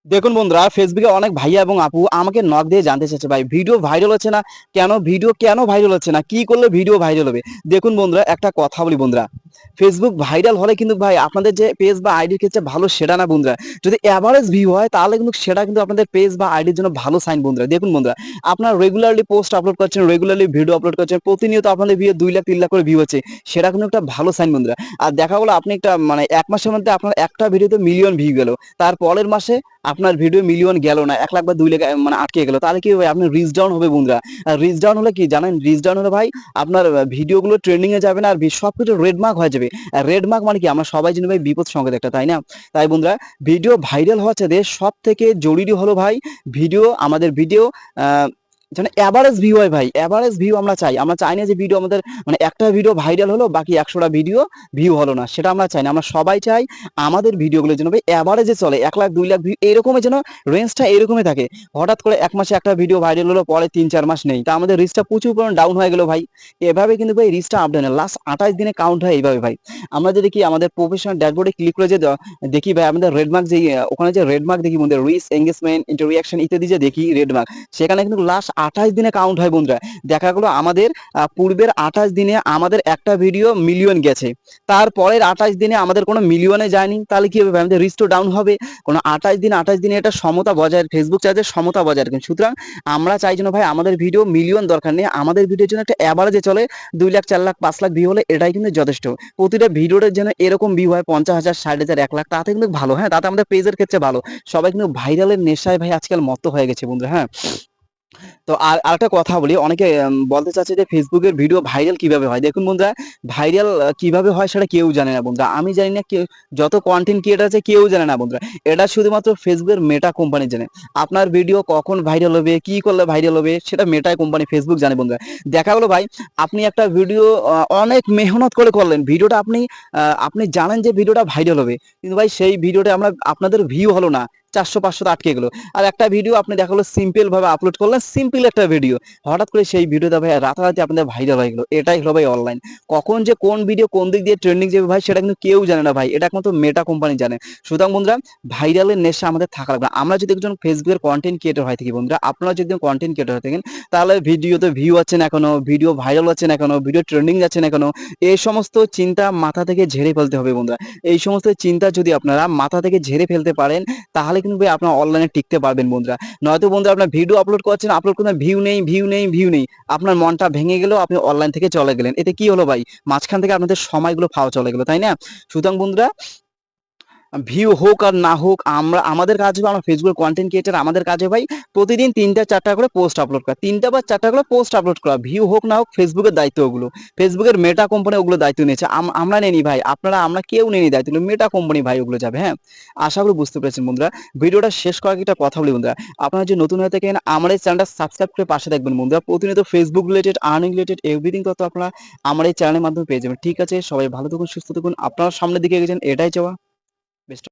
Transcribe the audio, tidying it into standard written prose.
দেখুন বন্ধুরা, ফেসবুকে অনেক ভাইয়া এবং আপু আমাকে নক দিয়ে জানতে চাচ্ছে, ভাই ভিডিও ভাইরাল হচ্ছে না কেন? ভিডিও কেন ভাইরাল হচ্ছে না? কি করলে ভিডিও ভাইরাল হবে? দেখুন বন্ধুরা, একটা কথা বলি বন্ধুরা, ফেসবুক ভাইরাল হলে কিন্তু ভাই আপনাদের যে পেজ বা আইডির ক্ষেত্রে ভালো সেটা না বন্ধুরা। যদি এভারেজ ভিউ হয় তাহলে কিন্তু সেটা কিন্তু আপনাদের পেজ বা আইডির জন্য ভালো সাইন বন্ধুরা। দেখুন বন্ধুরা, আপনারা রেগুলারলি পোস্ট আপলোড করছেন, রেগুলারলি ভিডিও আপলোড করছেন, প্রতিনিয়ত আপনাদের ভিউ 2 লাখ 3 লাখ করে ভিউ হচ্ছে, সেটা কিন্তু একটা ভালো সাইন বন্ধুরা। আর দেখা গেলো আপনি একটা মানে 1 মাসের মধ্যে আপনার একটা ভিডিওতে মিলিয়ন ভিউ গেল, তার পরের মাসে আপনার ভিডিও মিলিয়ন গেল না, 1 লাখ বা 2 লাখ মানে আটকে গেল, তাহলে কি হবে? আপনার রিচ ডাউন হবে বন্ধুরা। আর রিচ ডাউন হলে কি জানেন? রিচ ডাউন হলে ভাই আপনার ভিডিওগুলো ট্রেন্ডিং এ যাবে না, আর সবকিছু রেড মার্ক হয়ে যাবে। আর রেড মার্ক মানে কি? আমরা সবাই জানি ভাই বিপদ সংকেত একটা, তাই না? তাই বন্ধুরা, ভিডিও ভাইরাল হওয়া চাইতে সব থেকে জরুরি হলো ভাই আমাদের ভিডিও যেন এভারেজ ভিউ হয় ভাই। এভারেজ ভিউ আমরা চাই। আমরা চাই না যে ভিডিও আমাদের মানে একটা ভিডিও ভাইরাল হলো, বাকি 100টা ভিডিও ভিউ হলো না, সেটা আমরা চাই না। আমরা সবাই চাই আমাদের ভিডিওগুলো যেন ভাই এভারেজে চলে, 1 লাখ 2 লাখ ভিউ এরকমই, যেন রেঞ্জটা এরকমই থাকে। হঠাৎ করে 1 মাসে একটা ভিডিও ভাইরাল হলো, পরে 3 4 মাস নেই, তা আমাদের রিচটা প্রচুর পরিমাণ ডাউন হয়ে গেল ভাই। এভাবে কিন্তু ভাই রিচটা আপ ডাউন, লাস্ট 28 দিনে কাউন্ট হয় এইভাবে ভাই। আমরা যদি কি আমাদের প্রফেশনাল ড্যাশবোর্ডে ক্লিক করে যে দেখি ভাই, আমাদের রেড মার্ক যে ওখানে যে রেড মার্ক দেখি বন্ধুরা, রিচ, এঙ্গেজমেন্ট, ইন্টাররিয়াকশন ইত্যাদি যে দেখি রেড মার্ক, সেখানে কিন্তু লাস্ট 28 দিনে কাউন্ট হয় বন্ধুরা। দেখা গেলো আমাদের পূর্বের 28 দিনে আমাদের একটা ভিডিও মিলিয়ন গেছে, তারপরের 28 দিনে আমাদের কোনো মিলিয়নে যায়নি, তাহলে কি হবে? আমাদের রিচ তো ডাউন হবে। কোনো 28 দিনে এটা সমতা বজায়, ফেসবুক চাইছে সমতা বজায় রাখেন। সুতরাং আমরা চাই যেন ভাই আমাদের ভিডিও মিলিয়ন দরকার নেই, আমাদের ভিডিওর জন্য একটা অ্যাভারেজে চলে 2 লাখ 4 লাখ 5 লাখ ভিউ হলে এটাই কিন্তু যথেষ্ট। প্রতিটা ভিডিওটার যেন এরকম ভিউ হয় 50,000 60,000 1 লাখ, তাতে কিন্তু ভালো। হ্যাঁ, তাতে আমাদের পেজের ক্ষেত্রে ভালো। সবাই কিন্তু ভাইরালের নেশায় ভাই আজকাল মত্ত হয়ে গেছে বন্ধুরা। হ্যাঁ, তো আর আরেকটা কথা বলি, অনেকে বলতে চাচ্ছে যে ফেসবুকের ভিডিও ভাইরাল কিভাবে হয়। দেখুন বন্ধুরা, ভাইরাল কিভাবে হয় সেটা কেউ জানে না বন্ধুরা। আমি জানি না, কেউ যত কন্টেন্ট ক্রিয়েটার আছে কেউ জানে না বন্ধুরা। এটা শুধুমাত্র ফেসবুকের মেটা কোম্পানি জানে। আপনার ভিডিও কখন ভাইরাল হবে, কি করলে ভাইরাল হবে, সেটা মেটা কোম্পানি ফেসবুক জানে বন্ধুরা। দেখা গেলো ভাই, আপনি একটা ভিডিও অনেক মেহনত করে করলেন, ভিডিওটা আপনি জানেন যে ভিডিওটা ভাইরাল হবে, কিন্তু ভাই সেই ভিডিওটা আপনাদের ভিউ হলো না, 400 500 আটকে গেলো। আর একটা ভিডিও আপনি দেখা গেলো সিম্পল ভাবে আপলোড করলেন, সিম্পল একটা ভিডিও, হঠাৎ করে সেই ভিডিওটা ভাই রাতারাতি আপনাদের ভাইরাল হয়ে গেলো। এটাই হলো ভাই অনলাইন। কখন যে কোন ভিডিও কোন দিক দিয়ে ট্রেন্ডিং যাবে ভাই, সেটা কিন্তু কেউ জানে না ভাই, এটা একমাত্র মেটা কোম্পানি জানে। সুতরাং বন্ধুরা, ভাইরালের নেশা আমাদের থাকা লাগবে না। আমরা যদি একজন ফেসবুকের কন্টেন্ট ক্রিয়েটর হয় থাকি বন্ধুরা, আপনারা যদি কন্টেন্ট ক্রিয়েটর হয়ে থাকেন, তাহলে ভিডিওতে ভিউ হচ্ছে না এখনো, ভিডিও ভাইরাল হচ্ছে না এখনো, ভিডিও ট্রেন্ডিং যাচ্ছে না এখনো, এই সমস্ত চিন্তা মাথা থেকে ঝেড়ে ফেলতে হবে বন্ধুরা। এই সমস্ত চিন্তা যদি আপনারা মাথা থেকে ঝেড়ে ফেলতে পারেন, তাহলে কিন্তু ভাই আপনার অনলাইনে টিকতে পারবেন বন্ধুরা। নয়তো বন্ধুরা, আপনার ভিডিও আপলোড করছেন, আপলোড করছেন, ভিউ নেই, ভিউ নেই, ভিউ নেই, আপনার মনটা ভেঙে গেলেও আপনি অনলাইন থেকে চলে গেলেন, এতে কি হলো ভাই? মাঝখান থেকে আপনাদের সময়গুলো ফাওয়া চলে গেলো, তাই না? সুতরাং বন্ধুরা, ভিউ হোক আর না হোক, আমাদের কাজ হবে, আমরা ফেসবুক কন্টেন্ট ক্রিয়েটার, আমাদের কাজ হবে ভাই প্রতিদিন 3টা 4টা করে পোস্ট আপলোড করা, 3টা বা 4টা করে পোস্ট আপলোড করা। ভিউ হোক না হোক ফেসবুকের দায়িত্ব ওগুলো, ফেসবুকের মেটা কোম্পানি ওগুলো দায়িত্ব নিয়েছে। আমরা নেই ভাই, আমরা কেউ নেই দায়িত্ব, মেটা কোম্পানি ভাই ওগুলো যাবে। হ্যাঁ, আশা করি বুঝতে পেরেছেন বন্ধুরা। ভিডিওটা শেষ করার আগে একটা কথা বলি বন্ধুরা, আপনারা যদি নতুন হয়ে থাকেন আমার এই চ্যানেলটা সাবস্ক্রাইব করে পাশে দেখবেন বন্ধুরা। প্রতিনিয়ত Facebook related, earning related everything তথ্য আপনারা আমার এই চ্যানেলের মাধ্যমে পেয়ে যাবেন। ঠিক আছে, সবাই ভালো থাকুন, সুস্থ থাকুন, আপনারা সামনের দিকে এগিয়ে যান, এটাই চাওয়া।